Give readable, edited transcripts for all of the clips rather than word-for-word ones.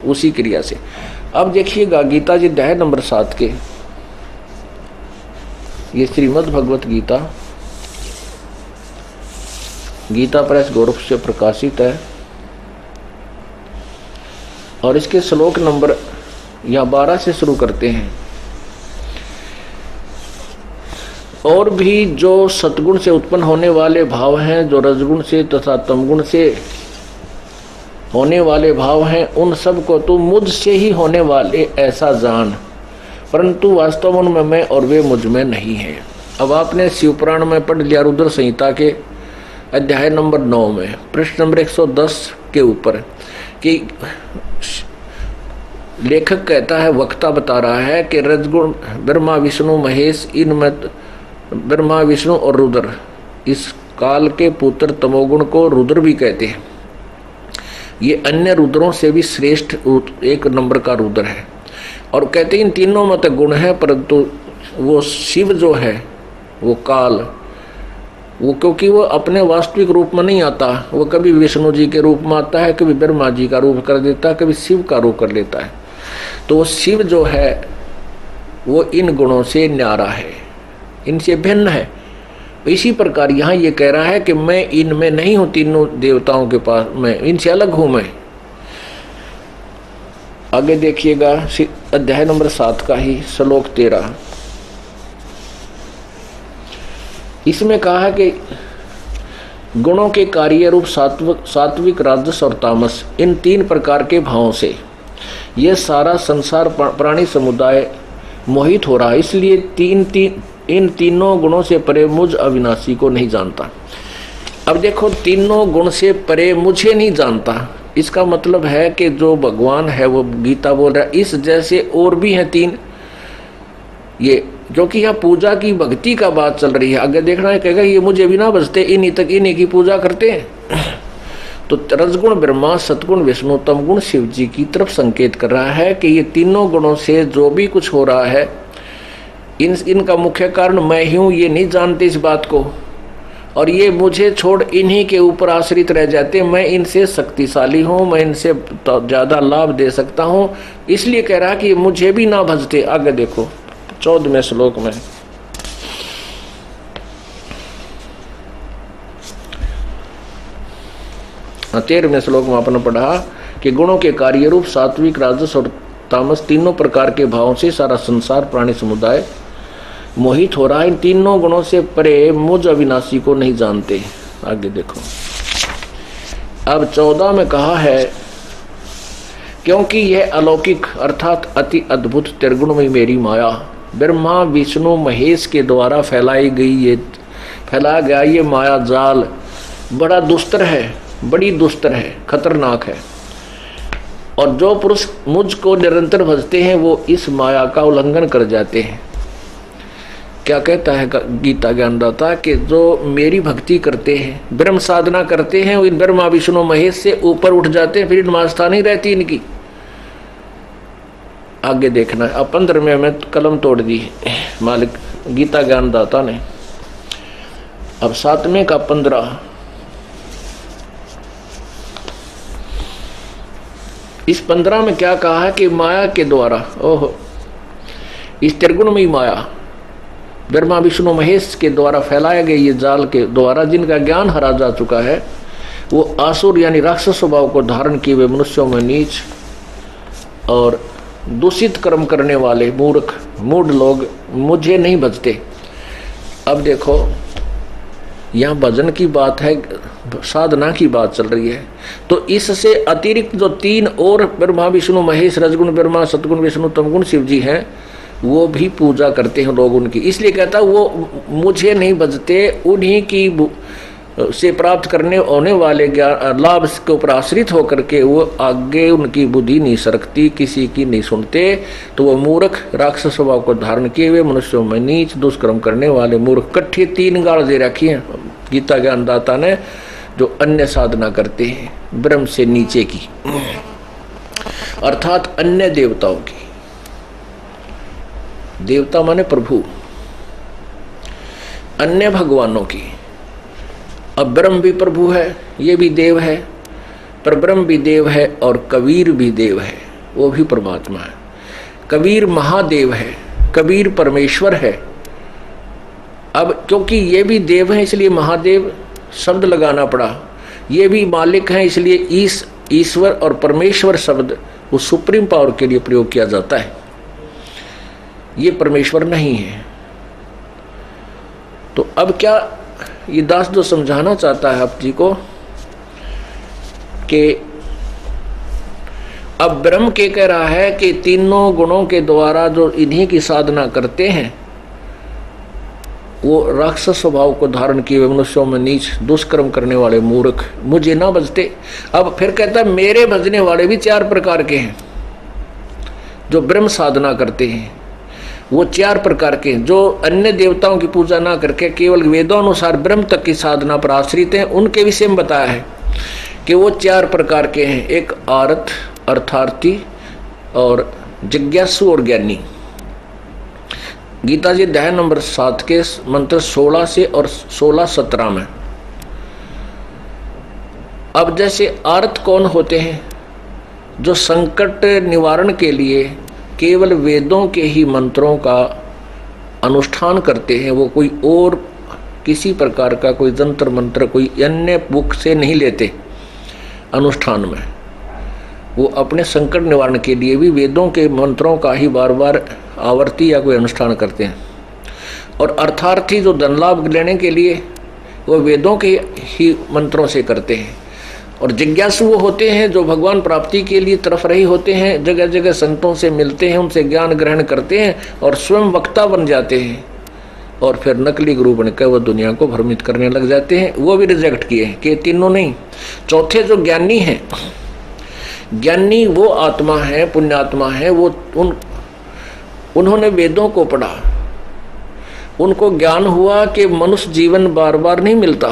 उसी क्रिया से। अब देखिएगा गीता जी अध्याय नंबर 7 के, ये श्रीमद् भगवत गीता, गीता प्रेस गोरख से प्रकाशित है और इसके श्लोक नंबर या 12 से शुरू करते हैं। और भी जो सतगुण से उत्पन्न होने वाले भाव हैं, जो रजगुण से तथा तमगुण से होने वाले भाव हैं, उन सब को तू मुझसे ही होने वाले ऐसा जान, परंतु वास्तव में उनमें मैं और वे मुझ में नहीं है। अब आपने शिवपुराण में पढ़ लिया रुद्र संहिता के अध्याय नंबर 9 में प्रश्न नंबर 110 के ऊपर कि लेखक कहता है, वक्ता बता रहा है कि रजगुण ब्रह्मा विष्णु महेश, इनमें ब्रह्मा विष्णु और रुद्र, इस काल के पुत्र तमोगुण को रुद्र भी कहते हैं। ये अन्य रुद्रों से भी श्रेष्ठ एक नंबर का रुद्र है। और कहते हैं इन तीनों में तो गुण है, परंतु वो शिव जो है वो काल, वो क्योंकि वो अपने वास्तविक रूप में नहीं आता, वो कभी विष्णु जी के रूप में आता है, कभी ब्रह्मा जी का रूप कर देता है, कभी शिव का रूप कर लेता है। तो वो शिव जो है वो इन गुणों से न्यारा है, इनसे भिन्न है। इसी प्रकार यहाँ ये कह रहा है कि मैं इनमें नहीं हूँ, तीनों देवताओं के पास मैं इनसे अलग हूँ मैं। आगे देखिएगा अध्याय नंबर 7 का ही श्लोक 13, इसमें कहा है कि गुणों के कार्य रूप सात्विक राजस और तामस, इन 3 प्रकार के भावों से यह सारा संसार प्राणी समुदाय मोहित हो रहा है। इसलिए इन तीनों गुणों से परे मुझ अविनाशी को नहीं जानता। अब देखो, तीनों गुण से परे मुझे नहीं जानता, इसका मतलब है कि जो भगवान है वो गीता बोल रहा है, इस जैसे और भी हैं 3, ये जो कि यहाँ पूजा की भक्ति का बात चल रही है। आगे देखना है, कहेगा ये मुझे भी ना बचते, इन्हीं तक इन्हीं की पूजा करते हैं। तो रजगुण ब्रह्मा, सतगुण विष्णु, तमगुण शिव जी की तरफ संकेत कर रहा है कि ये तीनों गुणों से जो भी कुछ हो रहा है, इनका मुख्य कारण मैं ही हूँ, ये नहीं जानते इस बात को, और ये मुझे छोड़ इन्हीं के ऊपर आश्रित रह जाते। मैं इनसे शक्तिशाली हूँ, मैं इनसे ज़्यादा लाभ दे सकता हूँ, इसलिए कह रहा कि मुझे भी ना भजते। आगे देखो 14वें श्लोक में, हाँ 13वें श्लोक में आपने पढ़ा कि गुणों के कार्य रूप सात्विक राजस और तामस, तीनों प्रकार के भावों से सारा संसार प्राणी समुदाय मोहित हो रहा है। इन तीनों गुणों से परे मुझ अविनाशी को नहीं जानते। आगे देखो, अब 14 में कहा है, क्योंकि यह अलौकिक अर्थात अति अद्भुत त्रिगुणमयी मेरी माया ब्रह्मा विष्णु महेश के द्वारा फैलाया गया ये माया जाल बड़ा दुस्तर है, बड़ी दुस्तर है, खतरनाक है। और जो पुरुष मुझको निरंतर भजते हैं वो इस माया का उल्लंघन कर जाते हैं। क्या कहता है गीता ज्ञानदाता कि जो मेरी भक्ति करते हैं, ब्रह्म साधना करते हैं, वो इन ब्रह्मा विष्णु महेश से ऊपर उठ जाते हैं, फिर इनमें आस्था नहीं रहती इनकी। आगे देखना, अब 15वें में कलम तोड़ दी मालिक गीता ज्ञानदाता ने। अब 7वें का 15, इस 15 में क्या कहा है कि माया के द्वारा, ओहो, इस त्रिगुणमयी माया ब्रह्मा विष्णु महेश के द्वारा फैलाए गए ये जाल के द्वारा जिनका ज्ञान हरा जा चुका है, वो आसुर यानी राक्षस स्वभाव को धारण किए हुए मनुष्यों में नीच और दूषित कर्म करने वाले मूढ़ लोग मुझे नहीं भजते। अब देखो, यहाँ भजन की बात है, साधना की बात चल रही है। तो इससे अतिरिक्त जो 3 और ब्रह्मा विष्णु महेश, रजगुण ब्रह्मा, सतगुण विष्णु, तमगुण शिव जी हैं, वो भी पूजा करते हैं लोग उनकी। इसलिए कहता वो मुझे नहीं भजते, उन्हीं की से प्राप्त करने होने वाले ज्ञान लाभ के ऊपर आश्रित होकर के वो आगे उनकी बुद्धि नहीं सरकती, किसी की नहीं सुनते। तो वो मूर्ख राक्षस स्वभाव को धारण किए हुए मनुष्यों में नीच दुष्कर्म करने वाले मूर्ख, कट्ठे 3 गाल दे रखी हैं गीता ज्ञानदाता ने, जो अन्य साधना करते हैं ब्रह्म से नीचे की, अर्थात अन्य देवताओं की। देवता माने प्रभु, अन्य भगवानों की। अब ब्रह्म भी प्रभु है, ये भी देव है, पर ब्रह्म भी देव है और कबीर भी देव है। वो भी परमात्मा है। कबीर महादेव है, कबीर परमेश्वर है। अब क्योंकि ये भी देव है इसलिए महादेव शब्द लगाना पड़ा, ये भी मालिक हैं इसलिए ईश्वर और परमेश्वर शब्द वो सुप्रीम पावर के लिए प्रयोग किया जाता है। ये परमेश्वर नहीं है। तो अब क्या ये दास जो समझाना चाहता है आप जी को कि अब ब्रह्म के कह रहा है कि तीनों गुणों के द्वारा जो इन्हीं की साधना करते हैं वो राक्षस स्वभाव को धारण किए हुए मनुष्यों में नीच दुष्कर्म करने वाले मूर्ख मुझे ना भजते। अब फिर कहता है मेरे भजने वाले भी 4 प्रकार के हैं। जो ब्रह्म साधना करते हैं वो 4 प्रकार के हैं। जो अन्य देवताओं की पूजा ना करके केवल वेदों ब्रह्म तक की साधना पर आश्रित हैं, उनके विषय में बताया है कि वो 4 प्रकार के हैं। एक आरत, अर्थार्थी और जिज्ञासु और ज्ञानी। गीता जी अध्याय नंबर 7 के मंत्र 16 से और 16-17 में। अब जैसे आरत कौन होते हैं? जो संकट निवारण के लिए केवल वेदों के ही मंत्रों का अनुष्ठान करते हैं। वो कोई और किसी प्रकार का कोई तंत्र मंत्र कोई अन्य बुक से नहीं लेते अनुष्ठान में। वो अपने संकट निवारण के लिए भी वेदों के मंत्रों का ही बार बार आवर्ती या कोई अनुष्ठान करते हैं। और अर्थार्थी जो धन लाभ लेने के लिए वो वेदों के ही मंत्रों से करते हैं। और जिज्ञासु वो होते हैं जो भगवान प्राप्ति के लिए तरफ रही होते हैं, जगह जगह संतों से मिलते हैं, उनसे ज्ञान ग्रहण करते हैं और स्वयं वक्ता बन जाते हैं और फिर नकली गुरु बनकर वो दुनिया को भ्रमित करने लग जाते हैं। वो भी रिजेक्ट किए हैं कि तीनों नहीं। चौथे जो ज्ञानी हैं, ज्ञानी वो आत्मा है, पुण्यात्मा है। वो उन्होंने वेदों को पढ़ा, उनको ज्ञान हुआ कि मनुष्य जीवन बार बार नहीं मिलता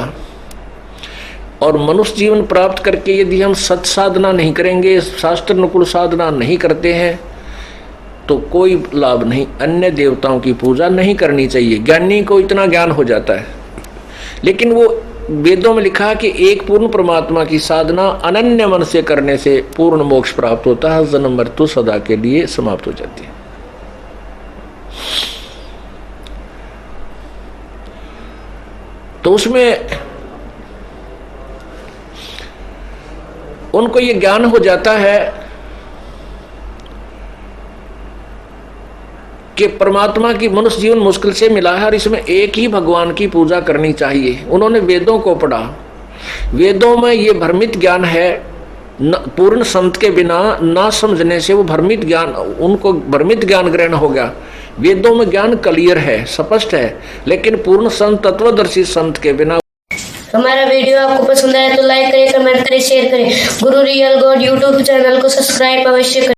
और मनुष्य जीवन प्राप्त करके यदि हम सत साधना नहीं करेंगे, शास्त्र अनुकूल साधना नहीं करते हैं तो कोई लाभ नहीं। अन्य देवताओं की पूजा नहीं करनी चाहिए। ज्ञानी को इतना ज्ञान हो जाता है, लेकिन वो वेदों में लिखा है कि एक पूर्ण परमात्मा की साधना अनन्य मन से करने से पूर्ण मोक्ष प्राप्त होता है, जन्म मृत्यु सदा के लिए समाप्त हो जाती है। तो उसमें उनको ये ज्ञान हो जाता है कि परमात्मा की मनुष्य जीवन मुश्किल से मिला है और इसमें एक ही भगवान की पूजा करनी चाहिए। उन्होंने वेदों को पढ़ा, वेदों में ये भ्रमित ज्ञान है, पूर्ण संत के बिना ना समझने से वो भ्रमित ज्ञान, उनको भ्रमित ज्ञान ग्रहण हो गया। वेदों में ज्ञान क्लियर है, स्पष्ट है, लेकिन पूर्ण संत तत्वदर्शी संत के बिना। हमारा वीडियो आपको पसंद आया तो लाइक करें, कमेंट करें, शेयर करें। गुरु रियल गॉड यूट्यूब चैनल को सब्सक्राइब अवश्य करें।